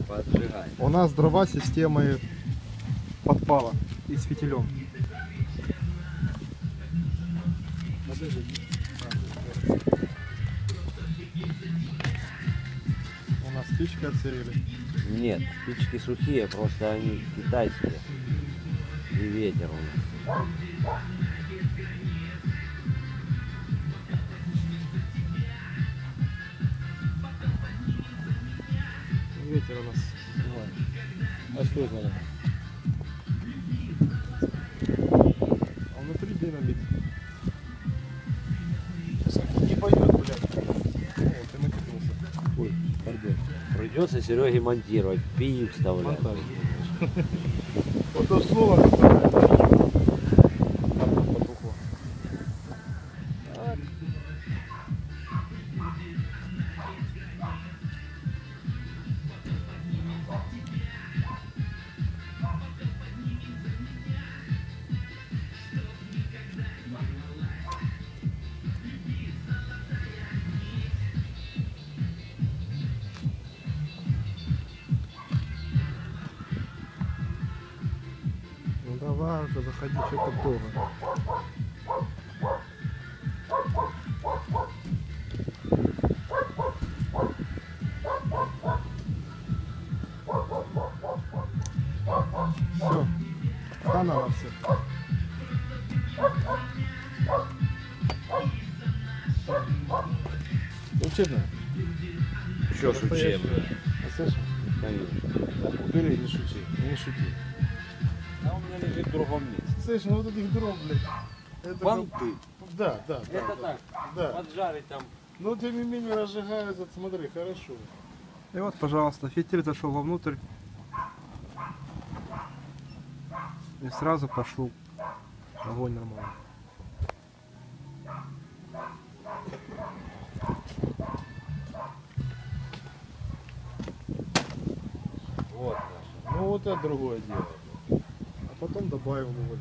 Поджигай. У нас дрова системы подпала и с фитилем. У нас спички отсырели. Нет, спички сухие, просто они китайские. И ветер у нас. Ветер у нас. А что это? А внутри динамит. Не пойдет, блядь. О, ты накипелся. Ой, пардон. Придется Сереге монтировать, пиу вставлять. Вот то слово, которое потухло. Ну давай уже, заходи, что так долго. Все, хана на всех. Учебная? Что ж учебно? А Саша? Конечно. Убери, не шути. Не шути. А у меня лежит в другом месте. Слышь, ну вот этих дров, блядь. Это Понты. Да, да, да. Это да. так, Да. поджарить там. Но тем не менее разжигаются, смотри, хорошо. И вот, пожалуйста, фитиль зашел вовнутрь. И сразу пошел огонь нормально. Вот. Ну вот это другое дело. А потом добавим уголь.